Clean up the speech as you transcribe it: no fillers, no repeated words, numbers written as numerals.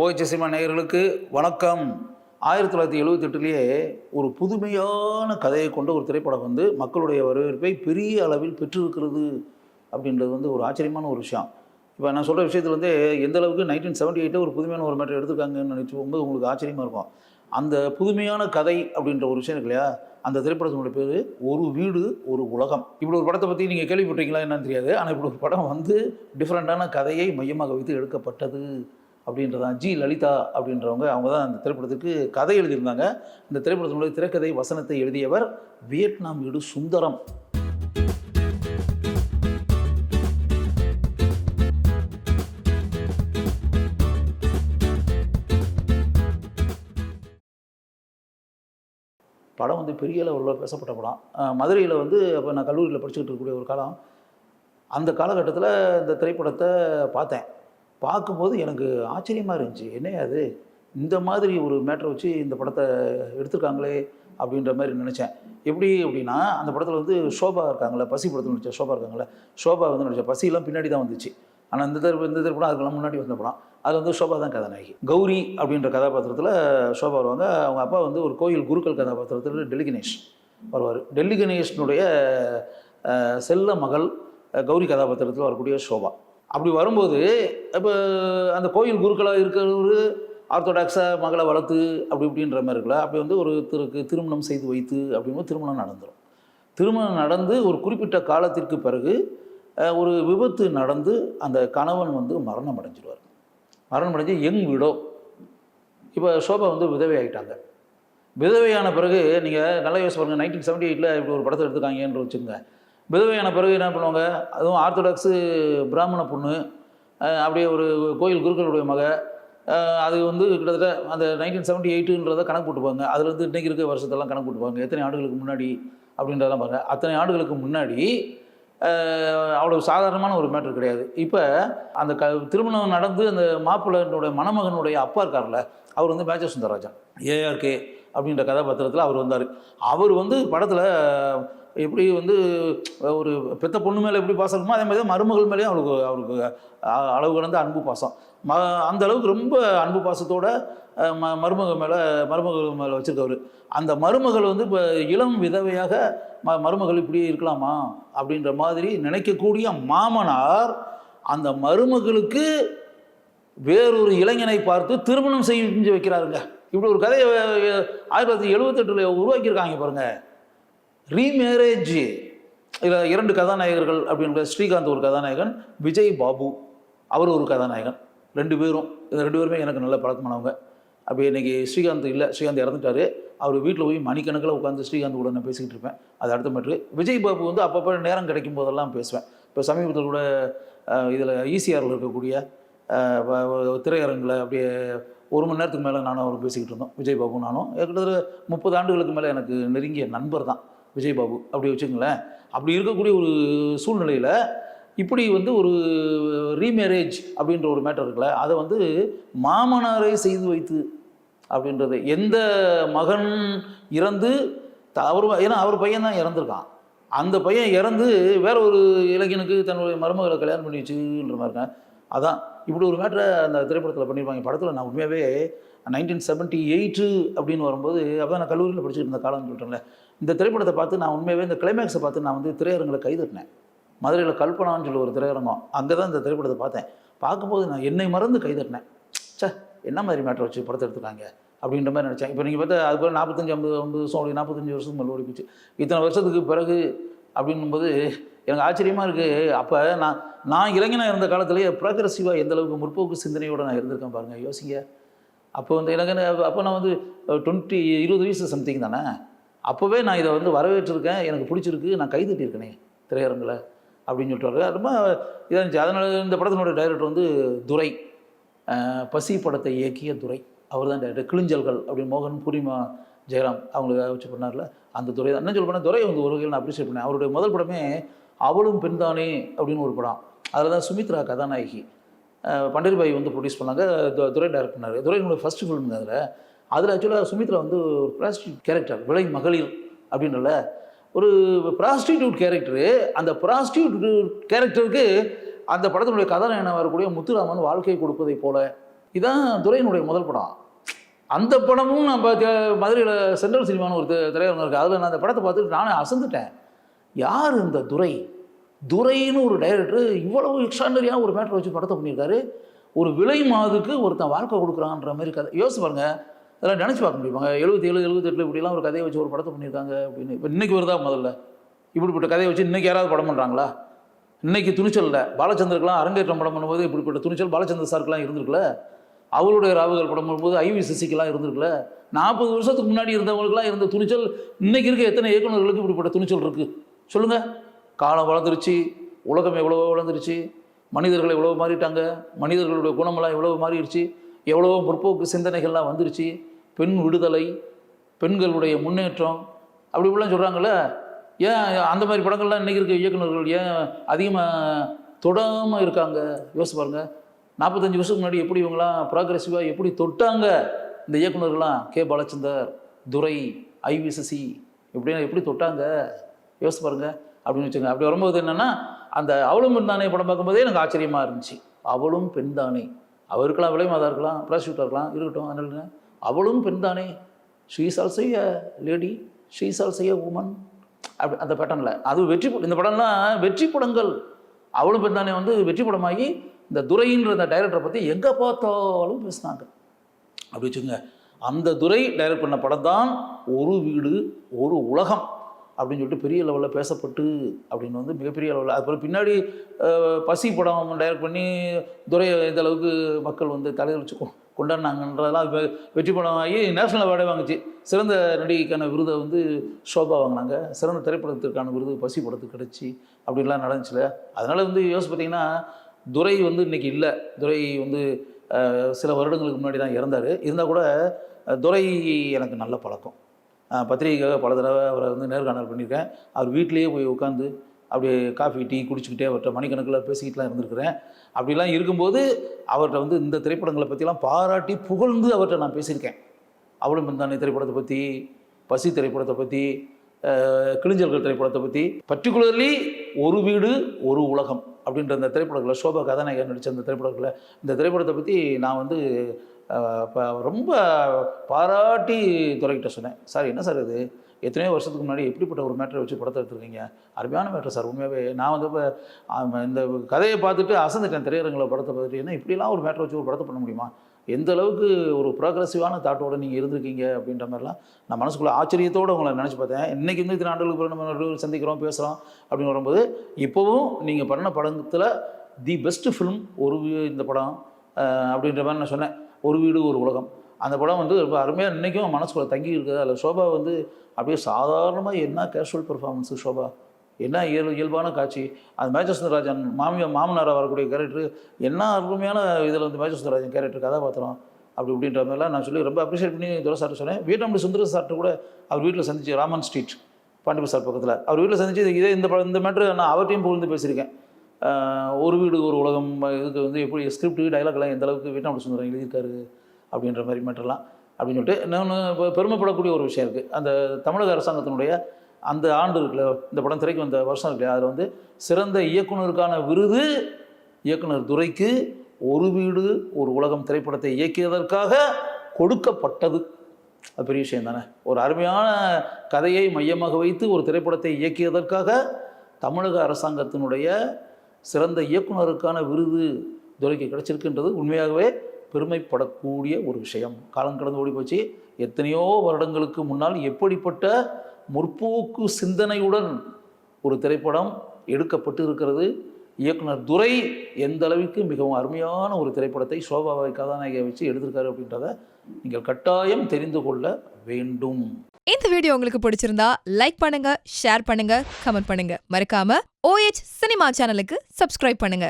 ஓஎச்சி cinema நேயர்களுக்கு வணக்கம். 1978லேயே ஒரு புதுமையான கதையை கொண்ட ஒரு திரைப்படம் வந்து மக்களுடைய வரவேற்பை பெரிய அளவில் பெற்றிருக்கிறது அப்படின்றது வந்து ஒரு ஆச்சரியமான ஒரு விஷயம். இப்போ நான் சொல்கிற விஷயத்தில் வந்து எந்த அளவுக்கு 1978 ஒரு புதுமையான ஒரு மேட்டர் எடுத்திருக்காங்கன்னு நினச்சி போகும்போது உங்களுக்கு ஆச்சரியமாக இருக்கும். அந்த புதுமையான கதை அப்படின்ற ஒரு விஷயம் இருக்கு இல்லையா, அந்த திரைப்படத்தினுடைய பேர் ஒரு வீடு ஒரு உலகம். இப்படி ஒரு படத்தை பற்றி நீங்கள் கேள்விப்பட்டீங்களா என்னன்னு தெரியாது. ஆனால் இப்படி ஒரு படம் வந்து டிஃப்ரெண்ட்டான கதையை மையமாக வைத்து எடுக்கப்பட்டது அப்படின்றதான். ஜி லலிதா அப்படின்றவங்க, அவங்க தான் அந்த திரைப்படத்துக்கு கதை எழுதியிருந்தாங்க. இந்த திரைப்படத்தினுடைய திரைக்கதை வசனத்தை எழுதியவர் வியட்நாம் வீடு சுந்தரம். படம் வந்து பெரிய லெவலில் பேசப்பட்ட படம். மதுரையில் வந்து அப்போ நான் கல்லூரியில் படிச்சுக்கிட்டு இருக்கக்கூடிய ஒரு காலம். அந்த காலகட்டத்தில் இந்த திரைப்படத்தை பார்த்தேன். பார்க்கும்போது எனக்கு ஆச்சரியமாக இருந்துச்சு. என்னையா அது, இந்த மாதிரி ஒரு மேட்டரை வச்சு இந்த படத்தை எடுத்திருக்காங்களே அப்படின்ற மாதிரி நினச்சேன். எப்படி அப்படின்னா, அந்த படத்தில் வந்து ஷோபா இருக்காங்களே, பசி படத்தில் நடித்த ஷோபா இருக்காங்களே, ஷோபா வந்து நடித்த பசியெல்லாம் பின்னாடி தான் வந்துச்சு. ஆனால் இந்த திரைப்படம் அதுக்கெல்லாம் முன்னாடி வந்த படம். அது வந்து ஷோபா தான் கதாநாயகி. கௌரி அப்படின்ற கதாபாத்திரத்தில் ஷோபா வருவாங்க. அவங்க அப்பா வந்து ஒரு கோயில் குருக்கள் கதாபாத்திரத்தில் டெல்லி கணேஷ் வருவார். டெல்லி கணேஷனுடைய செல்ல மகள் கௌரி கதாபாத்திரத்தில் வரக்கூடிய ஷோபா. அப்படி வரும்போது இப்போ அந்த கோயில் குருக்களாக இருக்கிறவர் ஆர்த்தோடாக்ஸாக மகளை வளர்த்து அப்படி இப்படின்ற மாதிரி இருக்குல்ல, அப்படி வந்து ஒருத்தருக்கு திருமணம் செய்து வைத்து அப்படிங்கும்போது திருமணம் நடந்துடும். திருமணம் நடந்து ஒரு குறிப்பிட்ட காலத்திற்கு பிறகு ஒரு விபத்து நடந்து அந்த கணவன் வந்து மரணம் அடைஞ்சிடுவார். மரணம் அடைஞ்சு யங் விடோ. இப்போ ஷோபா வந்து விதவை ஆகிட்டாங்க. விதவையான பிறகு நீங்கள் நல்லா யோசிச்சு பாருங்கள், 1978 இப்படி ஒரு படத்தை எடுத்துக்காங்கன்னு வச்சுக்கோங்க. விதவையான பிறகு என்ன பண்ணுவாங்க, அதுவும் ஆர்த்தடாக்ஸு பிராமண பொண்ணு, அப்படியே ஒரு கோயில் குருக்களுடைய மக, அது வந்து கிட்டத்தட்ட அந்த 1978ன்றதை கணக்கு போட்டுப்பாங்க. அதில் வந்து இன்றைக்கி இருக்க வருஷத்தெல்லாம் கணக்கு போட்டுப்பாங்க, எத்தனை ஆண்டுகளுக்கு முன்னாடி அப்படின்றதெல்லாம் பாருங்க. அத்தனை ஆண்டுகளுக்கு முன்னாடி அவ்வளோ சாதாரணமான ஒரு மேட்ரு கிடையாது. இப்போ அந்த திருமணம் நடந்து அந்த மாப்பிள்ளையினுடைய மணமகனுடைய அப்பா இருக்கார்ல, அவர் வந்து மேஜர் சுந்தரராஜன் ஏஆர்கே அப்படின்ற கதாபாத்திரத்தில் அவர் வந்தார். அவர் வந்து படத்தில் எப்படி வந்து ஒரு பெத்த பொண்ணு மேலே எப்படி பாசம் இருக்குமோ அதே மாதிரி தான் மருமகள் மேலேயும் அவருக்கு அளவு கடந்த அன்பு பாசம். அந்த அளவுக்கு ரொம்ப அன்பு பாசத்தோட மருமகள் மேலே வச்சுருக்கவர். அந்த மருமகள் வந்து இப்போ இளம் விதவையாக மருமகள் இப்படி இருக்கலாமா அப்படின்ற மாதிரி நினைக்கக்கூடிய மாமனார் அந்த மருமகளுக்கு வேறொரு இளைஞனை பார்த்து திருமணம் செஞ்சு வைக்கிறாருங்க. இப்படி ஒரு கதையை 1978 உருவாக்கியிருக்காங்க பாருங்க. ரீமேரேஜ். இதில் 2 கதாநாயகர்கள் அப்படின்ற ஸ்ரீகாந்த் ஒரு கதாநாயகன், விஜய் பாபு அவர் ஒரு கதாநாயகன். 2 பேரும், இந்த 2 பேருமே எனக்கு நல்ல பழக்கமானவங்க. அப்படி இன்றைக்கி ஸ்ரீகாந்த் இல்லை, ஸ்ரீகாந்த் இறந்துட்டார். அவர் வீட்டில் போய் மணிக்கணக்கில் உட்காந்து ஸ்ரீகாந்த் கூட நான் பேசிக்கிட்டு இருப்பேன். அது அடுத்த மேட்ரு. விஜய் பாபு வந்து அப்பப்போ நேரம் கிடைக்கும் போதெல்லாம் பேசுவேன். இப்போ சமீபத்தில் கூட இதில் ஈசிஆரில் இருக்கக்கூடிய திரையரங்கில் அப்படியே 1 மணி நேரத்துக்கு மேலே நானும் அவர் பேசிக்கிட்டு இருந்தோம். விஜய் பாபு நானும் கிட்டத்தட்ட 30 ஆண்டுகளுக்கு மேலே எனக்கு நெருங்கிய நண்பர் தான் விஜய் பாபு. அப்படி வச்சுங்களேன். அப்படி இருக்கக்கூடிய ஒரு சூழ்நிலையில் இப்படி வந்து ஒரு ரீமேரேஜ் அப்படின்ற ஒரு மேட்டர் இருக்குல்ல, அதை வந்து மாமனாரை செய்து வைத்து அப்படின்றது. எந்த மகன் இறந்து ஏன்னா அவர் பையன் தான் இறந்துருக்கான். அந்த பையன் இறந்து வேற ஒரு இளைஞனுக்கு தன்னுடைய மருமகளை கல்யாணம் பண்ணி வச்சுன்ற மாதிரி இருக்கேன். அதான் இப்படி ஒரு மேட்டரை அந்த திரைப்படத்தில் பண்ணியிருப்பாங்க. படத்தில் நான் உண்மையாகவே 1978 அப்படின்னு வரும்போது, அப்போ நான் கல்லூரியில் படிச்சுட்டு இருந்த காலம்னு சொல்லிட்டேன்ல, இந்த திரைப்படத்தை பார்த்து நான் உண்மையாகவே இந்த கிளைமேக்ஸை பார்த்து நான் வந்து திரையரங்களை கைதட்டினேன். மதுரையில் கல்பனான்னு சொல்லி ஒரு திரையரங்கம், அங்கே தான் இந்த திரைப்படத்தை பார்த்தேன். பார்க்கும்போது நான் என்னை மறந்து கைதட்டினேன். என்ன மாதிரி மேட்டரை வச்சு படத்தை எடுத்துக்காங்க அப்படின்ற மாதிரி நினச்சேன். இப்போ நீங்கள் பார்த்தா அதுக்கு 45-50 வருஷம் 45 வருஷத்துக்கு மேலே ஓடி போச்சு. இத்தனை வருஷத்துக்கு பிறகு அப்படின்னும்போது எனக்கு ஆச்சரியமாக இருக்குது. அப்போ நான் இளைஞனாக இருந்த காலத்துலேயே ப்ரோக்ரெசிவாக எந்த அளவுக்கு முற்போக்கு சிந்தனையோடு நான் இருந்திருக்கேன் பாருங்கள், யோசிங்க. அப்போ வந்து எனக்கு அப்போ நான் வந்து 20 வயசு சம்திங் தானே. அப்போவே நான் இதை வந்து வரவேற்றிருக்கேன், எனக்கு பிடிச்சிருக்கு, நான் கைதட்டியிருக்கேனே திரையரங்கில் அப்படின்னு சொல்லிட்டு ரொம்ப இதாக இருந்துச்சு. அதனால் இந்த படத்தினுடைய டைரக்டர் வந்து துரை, பசி படத்தை இயக்கிய துரை, அவர் தான் டைரக்டர். கிளிஞ்சல்கள் அப்படின்னு மோகன் பூர்ணிமா ஜெயராம் அவங்களுக்கு வச்சு பண்ணார்ல, அந்த துரை தான். என்ன சொல்ல போனால் துரை வந்து ஒரு வகையில் நான் அப்ரிஷியேட் பண்ணேன். அவருடைய முதல் படமே அவளும் பெண்தானே அப்படின்னு ஒரு படம். அதில் தான் சுமித்ரா கதாநாயகி, பண்டரிபாய் வந்து ப்ரொடியூஸ் பண்ணாங்க, துரை டைரக்ட் பண்ணார். துரையினுடைய ஃபஸ்ட்டு ஃபிலிம் அதில் ஆக்சுவலாக சுமித்ரா வந்து ஒரு ப்ராஸ்டியூட் கேரக்டர், விலை மகளிர் அப்படின்றல ஒரு ப்ராஸ்டியூட் கேரக்டரு. அந்த ப்ராஸ்டியூட் கேரக்டருக்கு அந்த படத்தினுடைய கதாநாயகனாக வரக்கூடிய முத்துராமன் வாழ்க்கை கொடுப்பதை போல இதான் துரையினுடைய முதல் படம். அந்த படமும் நான் மதுரையில் சென்ட்ரல் சினிமான்னு ஒரு திரையரங்கம் இருக்குது, அதில் நான் அந்த படத்தை பார்த்துட்டு நானே அசந்துட்டேன். யார் இந்த துரைன்னு ஒரு டைரக்டர் இவ்வளவு எக்ஸ்ட்ராடனரியான ஒரு மேட்டரை வச்சு படத்தை பண்ணியிருக்காரு. ஒரு விலை மாதுக்கு ஒருத்தன் வாழ்க்கை கொடுக்குறான்ற மாதிரி கதை யோசிச்சு பாருங்க. அதெல்லாம் நினச்சி பார்க்க முடியுமாங்க? 77 78 இப்படிலாம் ஒரு கதையை வச்சு ஒரு படத்தை பண்ணியிருக்காங்க அப்படின்னு. இப்போ இன்றைக்கி வருதா? முதல்ல இப்படிப்பட்ட கதையை வச்சு இன்றைக்கி யாராவது படம் பண்ணுறாங்களா? இன்றைக்கி துணிச்சலில் பாலச்சந்தருக்கெலாம் அரங்கேற்றம் படம் பண்ணும்போது இப்படிப்பட்ட துணிச்சல் பாலச்சந்தர் சாருக்கெலாம் இருந்திருக்குல்ல. அவருடைய ராவுகள் படம் பண்ணும்போது ஐவி சிசிக்கெல்லாம் இருந்திருக்குல்ல. 40 வருஷத்துக்கு முன்னாடி இருந்தவங்களுக்குலாம் இருந்த துணிச்சல் இன்றைக்கி இருக்க எத்தனை இயக்குநர்களுக்கு இப்படிப்பட்ட துணிச்சல் இருக்குது சொல்லுங்கள்? காலம் வளர்ந்துருச்சு, உலகம் எவ்வளவோ வளர்ந்துருச்சு, மனிதர்கள் எவ்வளோ மாறிட்டாங்க, மனிதர்களுடைய குணமெல்லாம் எவ்வளோ மாறிடுச்சு, எவ்வளோ முற்போக்கு சிந்தனைகள்லாம் வந்துருச்சு, பெண் விடுதலை, பெண்களுடைய முன்னேற்றம் அப்படி இப்படிலாம் சொல்கிறாங்கள. ஏன் அந்த மாதிரி படங்கள்லாம் இன்றைக்கி இருக்க இயக்குநர்கள் ஏன் அதிகமாக தொடாமல் இருக்காங்க? யோசிச்சு பாருங்கள். 45 வருஷத்துக்கு முன்னாடி எப்படி இவங்களாம் ப்ராக்ரெசிவாக எப்படி தொட்டாங்க இந்த இயக்குநர்கள்லாம்? கே பாலச்சந்தர், துரை, ஐவி சசி இப்படின்னா எப்படி தொட்டாங்க யோசிச்சு பாருங்கள் அப்படின்னு வச்சுங்க. அப்படி வரும்போது என்னென்னா, அந்த அவளும் பெண் தானே படம் பார்க்கும்போதே எனக்கு ஆச்சரியமாக இருந்துச்சு. அவளும் பெண் தானே, அவருக்கெல்லாம் விலை மாதா இருக்கலாம், ப்ராஸ்டியூட்டாக இருக்கலாம், இருக்கட்டும். அதனால அவளும் பெண் தானே, she is also a lady, she is also a woman, அப்படி அந்த பேட்டர்னில். அது வெற்றி, இந்த படம்லாம் வெற்றி படங்கள். அவளும் பெண் தானே வந்து வெற்றி படமாகி இந்த துரைன்ற அந்த டைரக்டரை பற்றி எங்கே பார்த்தாலும் பேசினாங்க. அப்படி வச்சுங்க. அந்த துரை டைரக்ட் பண்ண படம் தான் ஒரு வீடு ஒரு உலகம் அப்படின்னு சொல்லிட்டு பெரிய லெவலில் பேசப்பட்டு அப்படின்னு வந்து மிகப்பெரிய லெவலில். அதுக்கப்புறம் பின்னாடி பசி படம் டைரக்ட் பண்ணி துரையை இந்த அளவுக்கு மக்கள் வந்து தலையில் வச்சு கொண்டாடினாங்கன்றதெல்லாம் வெற்றி படம் ஆகி நேஷனல் அவார்டே வாங்குச்சு. சிறந்த நடிகைக்கான விருதை வந்து ஷோபா வாங்கினாங்க. சிறந்த திரைப்படத்திற்கான விருது பசி படத்துக்கு கிடச்சி அப்படின்லாம் நடந்துச்சுல. அதனால் வந்து யோசிச்சு பார்த்தீங்கன்னா, துரை வந்து இன்றைக்கி இல்லை. துரை வந்து சில வருடங்களுக்கு முன்னாடி தான் இறந்தார். இருந்தால் கூட துரை எனக்கு நல்ல பழக்கம். பத்திரிகைக்காக பல தடவை அவரை வந்து நேர்காணல் பண்ணியிருக்கேன். அவர் வீட்டிலேயே போய் உட்காந்து அப்படியே காஃபி டீ குடிச்சிக்கிட்டே அவர்கிட்ட மணிக்கணக்கில் பேசிக்கிட்டுலாம் இருந்திருக்கிறேன். அப்படிலாம் இருக்கும்போது அவர்கிட்ட வந்து இந்த திரைப்படங்களை பற்றிலாம் பாராட்டி புகழ்ந்து அவர்கிட்ட நான் பேசியிருக்கேன். அவளும் பெண்தானே திரைப்படத்தை பற்றி, பசி திரைப்படத்தை பற்றி, கிளிஞ்சல்கள் திரைப்படத்தை பற்றி, பர்டிகுலர்லி ஒரு வீடு ஒரு உலகம் அப்படின்ற அந்த திரைப்படங்களை, ஷோபா கதாநாயகர் நடித்த அந்த திரைப்படங்களை, இந்த திரைப்படத்தை பற்றி நான் வந்து இப்போ ரொம்ப பாராட்டி துரைக்கிட்ட சொன்னேன். சார் என்ன சார் இது, எத்தனையோ வருஷத்துக்கு முன்னாடி எப்படிப்பட்ட ஒரு மேட்டரை வச்சு படத்தை எடுத்துருக்கீங்க, அருமையான மேட்டர் சார். உண்மையாகவே நான் வந்து இப்போ இந்த கதையை பார்த்துட்டு அசந்துட்டேன். திரையரங்களை படத்தை பார்த்துட்டு, என்ன இப்படிலாம் ஒரு மேட்டரை வச்சு ஒரு படத்தை பண்ண முடியுமா, எந்த அளவுக்கு ஒரு ப்ரோக்ரெசிவான தாட்டோடு நீங்கள் இருந்திருக்கீங்க அப்படின்ற மாதிரிலாம் நான் மனசுக்குள்ளே ஆச்சரியத்தோடு உங்களை நினச்சி பார்த்தேன். இன்றைக்கி வந்து இத்தனை ஆண்டுகளுக்கு பிறகு நம்ம சந்திக்கிறோம், பேசுகிறோம் அப்படின்னு வரும்போது, இப்போவும் நீங்கள் பண்ண படத்தில் தி பெஸ்ட் ஃபிலிம் ஒரு இந்த படம் அப்படின்ற மாதிரி நான் சொன்னேன். ஒரு வீடு ஒரு உலகம் அந்த படம் வந்து ரொம்ப அருமையாக இன்றைக்கும் மனசுக்குள்ளே தங்கி இருக்குது. அதில் ஷோபா வந்து அப்படியே சாதாரணமாக என்ன கேஷுவல் பெர்ஃபார்மன்ஸு, ஷோபா என்ன இயல்பான காட்சி. அது மேஜர் சுந்தரராஜன் மாமனாராக வரக்கூடிய கேரக்டர் என்ன அருமையான இதில் வந்து மேஜர் சுந்தரராஜன் கேரக்டர் கதாபாத்திரம் அப்படி இப்படின்ற மாதிரிலாம் நான் சொல்லி ரொம்ப அப்ரிஷியேட் பண்ணி துரை சார்ட்ட சொன்னேன். வீட்டாம்பி சுந்தர சார்ட்ட கூட அவர் வீட்டில் சந்திச்சு, ராமன் ஸ்ட்ரீட் பாண்டிப சார் பக்கத்தில் அவர் வீட்டில் சந்திச்சு இதே இந்த மேட்ரு நான் அவர்கிட்டையும் புகழ்ந்து பேசியிருக்கேன். ஒரு வீடு ஒரு உலகம் இதுக்கு வந்து எப்படி ஸ்கிரிப்ட் டைலாக்லாம் எந்த அளவுக்கு வீட்டாம்பி சுந்தரம் எழுதியிருக்காரு அப்படின்ற மாதிரி மேட்டர்லாம் அப்படின்னு சொல்லிட்டு இன்னொன்று இப்போ பெருமைப்படக்கூடிய ஒரு விஷயம் இருக்குது. அந்த தமிழக அரசாங்கத்தினுடைய அந்த ஆண்டு இருக்குல்ல, இந்த படம் திரைக்கு வந்த வருஷம் இருக்குல்லையா, அதில் வந்து சிறந்த இயக்குனருக்கான விருது இயக்குனர் துரைக்கு ஒரு வீடு ஒரு உலகம் திரைப்படத்தை இயக்கியதற்காக கொடுக்கப்பட்டது. அது பெரிய விஷயம் தானே. ஒரு அருமையான கதையை மையமாக வைத்து ஒரு திரைப்படத்தை இயக்கியதற்காக தமிழக அரசாங்கத்தினுடைய சிறந்த இயக்குனருக்கான விருது துரைக்கு கிடைச்சிருக்குன்றது உண்மையாகவே பெருமைப்படக்கூடிய ஒரு விஷயம். காலம் கடந்து ஓடி போச்சு. எத்தனையோ வருடங்களுக்கு முன்னால் எப்படிப்பட்ட முற்போக்கு சிந்தனையுடன் ஒரு திரைப்படம் எடுக்கப்பட்டு இருக்கிறது. இயக்குனர் துரை எந்த அளவுக்கு மிகவும் அருமையான ஒரு திரைப்படத்தை ஷோபாவை கதாநாயகியை வச்சு எடுத்திருக்காரு அப்படின்றத நீங்கள் கட்டாயம் தெரிந்து கொள்ள வேண்டும். இந்த வீடியோ உங்களுக்கு பிடிச்சிருந்தா லைக் பண்ணுங்க, ஷேர் பண்ணுங்க, கமெண்ட் பண்ணுங்க. மறக்காம OH சினிமா சேனலுக்கு சப்ஸ்கிரைப் பண்ணுங்க.